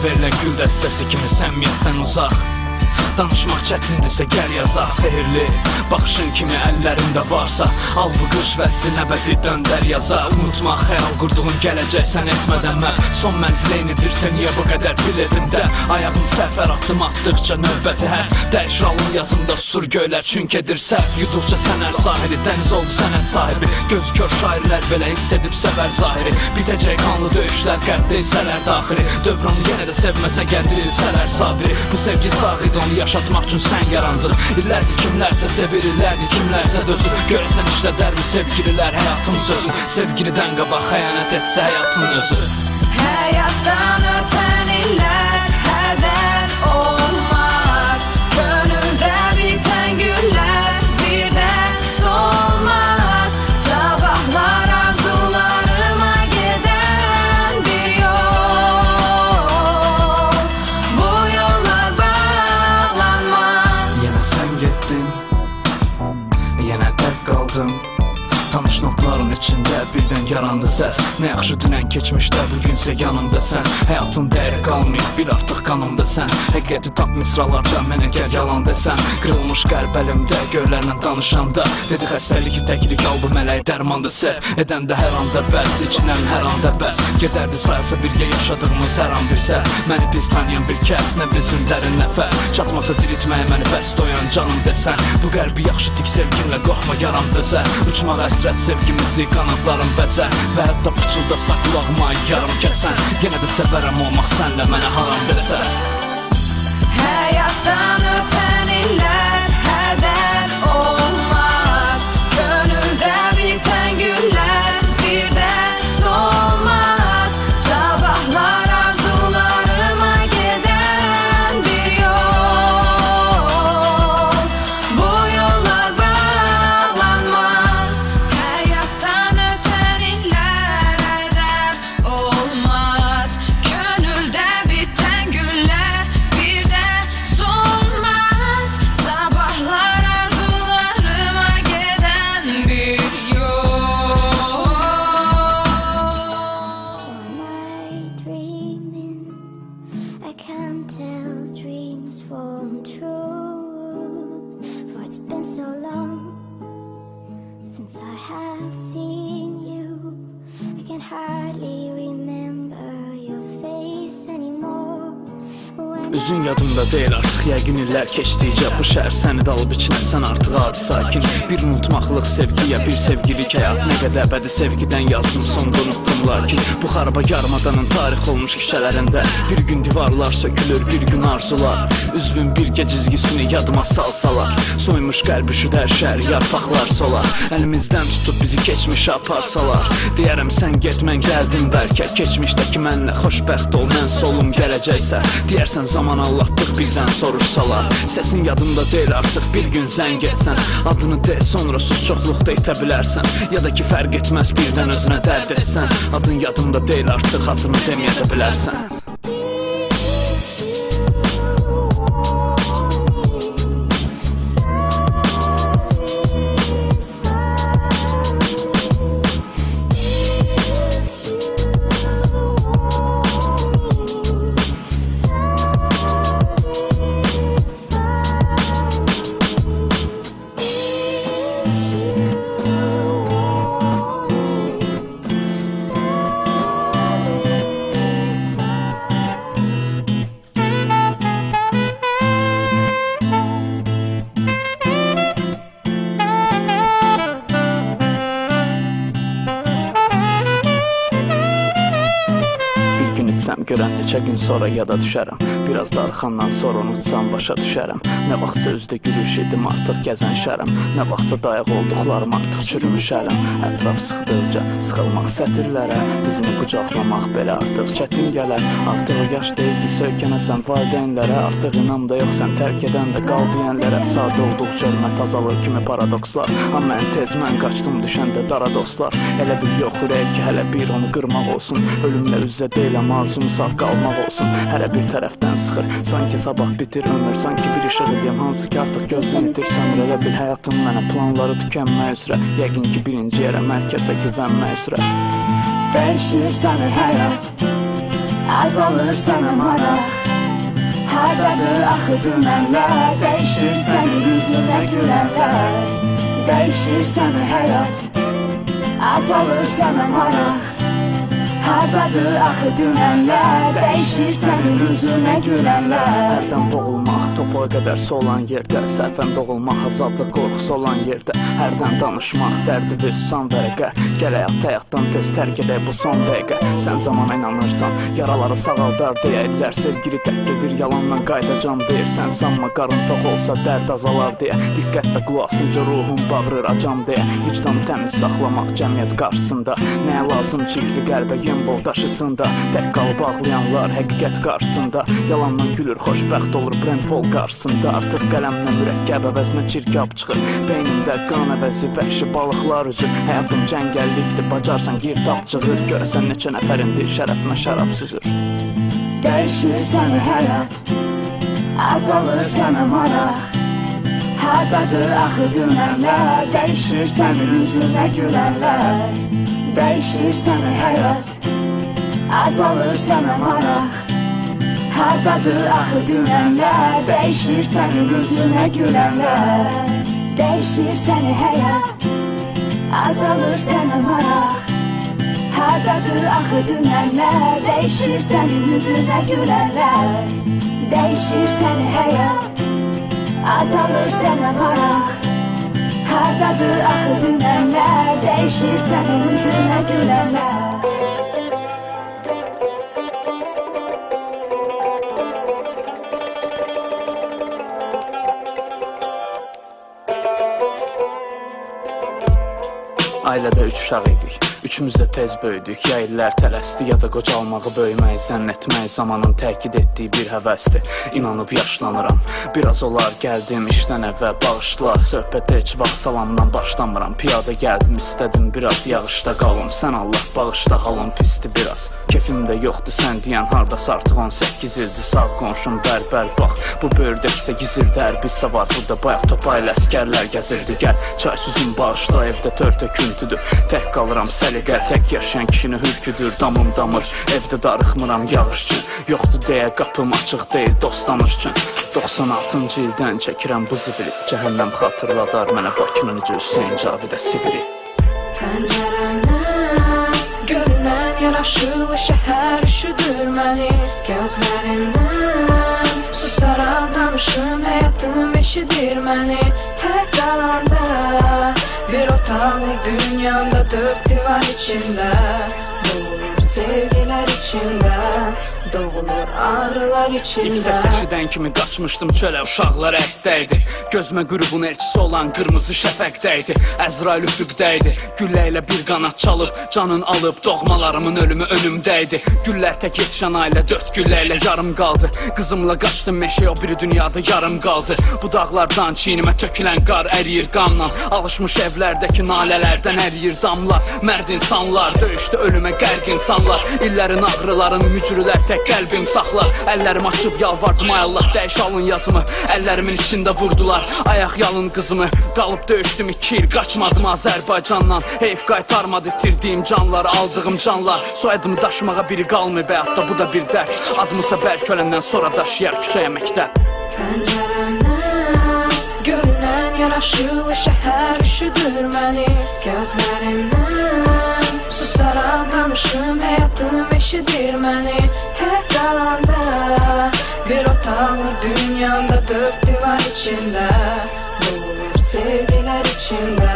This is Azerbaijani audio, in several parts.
verilən gül dəstəsi kimi səmimiyyətdən uzaq. Danışmaq çətindirsə gəl yazaq. Sehirli baxışın kimi əllərində varsa, al bu qış vəsli nəbəti döndər yazaq. Unutmaq xəyal qurduğun gələcək sən etmədən məhv. Son mənzil eynidirsə niyə bu qədər bil edimdə? Ayağın səfər addım atdıqca növbəti hərf. Dəyişir alın yazımda sur göylər çünki edir səhv. Yuduqca sənər sahili dəniz oldu sənət sahibi. Göz kör şairlər belə hiss edib səvər zahiri. Bitəcək qanlı döyüşlər qərbdə hissələr daxili. Dövranı yenə də sevməsə gəldirilsələr sabiri. Bu sevgi sağidi onu yaşatmaq üçün sən yarandın. İllərdir kimlərsə sevir, illərdir kimlərsə dözür. Görəsən işlədərmi sevgililər həyatın sözü. Sevgilidən qabaq xəyanət etsə həyatın özü. Həyatdan ötən illər hədər olmaz. Gönüldə bitən güllər bir də solmaz. Sabahlar arzularıma gedən bir yol. Bu yollar bağlanmaz. Yenə sən getdin, yenə tək qaldım. Tanış notların içində birdən yarandı səs. Nə yaxşı dünən keçmişdə bugünsə yanımda sən. Həyatın dəyəri qalmayıb bil artıq qanımda sən. Həqiqəti tap misralarda mənə gəl yalan desən. Qırılmış qəlb əlimdə göylərlə danışanda. Dedi xəstəlik təklik al bu mələk dərmandı səhv. Edəndə hər anda bəs, içinən hər anda bəs. Gedərdi sayılsa birgə yaşadığımız hər an bir səhv. Məni pis tanıyan bir kəs, nə bilsin dərin nəfəs. Çatmasa diriltməyə məni bəs doyan canım desən. Bu qəlbi yaxşı tik sevginlə qorxma yaram dözər. Uçmaq həsrət sevgimizi qanadlarım bəzər. Və hətta pıçıldasaq qulağıma yarım kəsən. Yenə də sevərəm olmaq sənlə mənə haram desə. Həyatdan ötən illər hədər olmaz. Gönüldə bitən güllər bir də solmaz. Sabahlar arzularıma gedən bir yol. Bu yollar bağlanmaz. Həyatdan ötən illər hədər olmaz. Gönüldə bitən güllər bir də solmaz. Sabahlar arzularıma gedən bir yol. Am I dreaming? I can't tell dreams from truth. For it's been so long since I have seen you. I can hardly remember your face anymore. But when Üzün yadımda deyil artıq yəqin illər keçdikcə. Bu şəhər səni dalıb içinə sən artıq adi sakin. Bir unutmaqlıq sevgiyə, bir sevgilik həyat. Nə qədər bədi sevgidən yazdım sonda unutdum lakin. Bu xaraba yarımadanın tarix olmuş küçələrində. Bir gün divarlar sökülür, bir gün arzular. Üzvün birgə cizgisini yadıma salsalar. Soymuş qəlbi şüdər şəhər, yarpaqlar solar. Əlimizdən tutub bizi keçmişə aparsalar. Deyərəm sən get mən gəldim bəlkə. Keçmişdəki mənlə xoşbəxt ol, mən solum gələcəksə. Deyərsən zaman allatdıq birdən soruşsalar. Səsin yadımda deyil artıq bir gün zəng etsən. Adını de sonra sus çoxluqda itə bilərsən. Ya da ki fərq etməz birdən özünə dərd etsən. Adın yadımda deyil artıq adını deməyə də bilərsən. Görən neçə gün sonra yada düşərəm. Biraz darxandan sonra unutsam başa düşərəm. Nə vaxtsa üzdə gülüş edim artıq gəzən şərəm. Nə vaxtsa dayaq olduqlarım artıq çürümüşərəm. Ətraf sıxdıqca sıxılmaq sətirlərə. Dizini qucaqlamaq belə artıq çətin gələr. Artıq o yaş deyil ki söykənəsən valideynlərə. Artıq inam da yox sən tərk edən də qal deyənlərə. Sadə olduqca hörmət azalır kimi paradokslar. Amma ən tez mən qaçdım düşəndə dara dostlar. Elə bir yox ürək ki hələ bir onu qırmaq olsun. Ölümlə üzə deyiləm arzum sağ qalmaq olsun. Hələ bir tərəfdən sıxır, sanki sabah bitir ömür. Sanki bir işıq edəyəm hansı ki artıq gözdən itirsəm. Elə bil həyatım mənə planları tükənmək üzrə. Yəqin ki birinci yerə mərkəzə güvənmək üzrə. Dəyişir səni həyat, azalır sənə maraq. Hardadır axı dünənlər, dəyişir sənin üzünə gülənlər. Dəyişir səni həyat, azalır sənə maraq. Hardadır axı dünənlər, dəyişir sənin üzünə gülənlər. Hərdən boğulmaq, topuğa qədər solan yerdə, səhvən doğulmaq, azadlıq qorxusu olan yerdə. Hərdən danışmaq, dərdi və susan vərəqə. Gəl həyatdan tez tərk edək bu son dəqiqə. Sən zamana inanırsan, yaraları sağaldar deyərlər. Sevgili tək edir, yalanla qayıdacam deyir. Sən sanma qarın tox olsa dərd azalar deyə. Diqqətlə qulaq asınca ruhum bağırır acam deyə. Vicdanı təmiz saxlamaq cəmiyyət qarşısında. Nəyə lazım çirkli qəlbə yembol daşısında. Tək qalıb ağlayanlar həqiqət qarşısında. Yalandan gülür, xoşbəxt olur Brentford qarşısında. Artıq qələmlə mürəkkəb əvəzinə çirkab çıxır. Beynimdə qan əvəzi vəhşi balıqlar üzür. Həyatım cəngəllikdir, bacarsan girdab cığır. Görəsən neçə nəfərindir, şərəfimə şərab süzür. Dəyişir səni həyat, azalır sənə maraq. Hardadır axı dünənlər, dəyişir sənin üzünə gülənlər. Dəyişir səni həyat, azalır sənə maraq. Hardadır axı dünənlər, dəyişir sənin üzünə gülənlər. Dəyişir səni həyat, azalır sənə maraq. Hardadır axı dünənlər, dəyişir sənin üzünə gülənlər. Dəyişir səni həyat, azalır sənə maraq. Hardadır axı dünənlər, dəyişir sənin üzünə gülənlər. Ailədə 3 uşaq idik. Üçümüz də tez böyüdük. Ya illər tələsdi, ya da qocalmağı böyümək, zənn etmək zamanın təkid etdiyi bir həvəsdir. İnanıb yaşlanıram. Biraz olar gəldim işdən əvvəl, bağışla. Söhbətə heç vaxt salamdan başlamıram. Piyada gəldim, istədim biraz yağışda qalım. Sən Allah bağışla, halım pisdi biraz. Kefim də yoxdur, sən deyən hardasa artıq 18 ildir. Sağ qonşum bərbər bax, bu böyürdəksə gizirdi. Hərbi savar burada bayaq topa ilə əskərlər gəzirdi. Gəl, çay süzün bağışla, evdə tör töküntüdür. Tək qalıram səliqə, tək yaşayan kişini hürküdür. Damım damır, evdə darıxmıram yağış üçün. Yoxdur deyə qapım açıq deyil dostlanış üçün. 96-cı ildən çəkirəm bu zibili. Cəhənnəm xatırladar mənə Bakının necə Hüseyin Cavidə Sibiri. Pəncərəmdən görünən yaraşılı şəhər üşüdür məni. Gözlərimdən susaraq danışım, həyatım eşidir məni. Tək qalanda bir otaqlı dünyamda, dörd divar içində doğulur sevgilər içində, doğulur ağrılar içində. İlk səs eşidən kimi qaçmışdım çölə, uşaqlar əkdəydi. Gözmə qrubun elçisi olan qırmızı şəfəqdəydi. Əzrail üfüqdəydi, güllə ilə bir qanat çalıb, canın alıb, doğmalarımın ölümü önümdəydi. Güllər tək yetişən ailə 4 güllə ilə yarım qaldı. Qızımla qaçdım meşəyə, o biri dünyada yarım qaldı. Bu dağlardan çiynimə tökülən qar əriyir qanla. Alışmış evlərdəki nalələrdən əriyir damlar. Mərd insanlar, döyüşdə ölümə qərq insanlar. İllərin ağrıların mücrülər tək qəlbim saxlar. Əllərimi açıb yalvardım, ay Allah dəyiş alın yazımı. Əllərimin içində vurdular ayaq yalın qızımı. Qalıb döyüşdüm 2 il, qaçmadım Azərbaycandan. Heyf qaytarmadı itirdiyim canlar, aldığım canlar. Soyadımı daşımağa biri qalmayıb həyatda, bu da bir dərd. Adımısa bəlk öləndən sonra daşıyar küçəyə məktəb. Pəncərəmdən görünən yaraşılı şəhər üşüdür məni. Gözlərimdən susaraq danışım, həyatım eşidir məni. Tək qalanda bir otaqlı dünyamda, dörd divar içində doğulur sevgilər içində,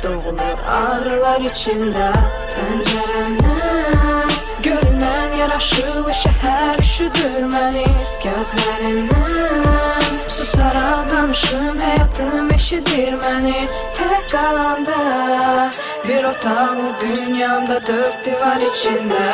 doğulur ağrılar içində. Pəncərəmdən görünən yaraşılı şəhər üşüdür məni. Gözlərimdən susaraq danışım, həyatım eşidir məni. Tək qalanda bir otaqlı dünyamda, dörd divar içində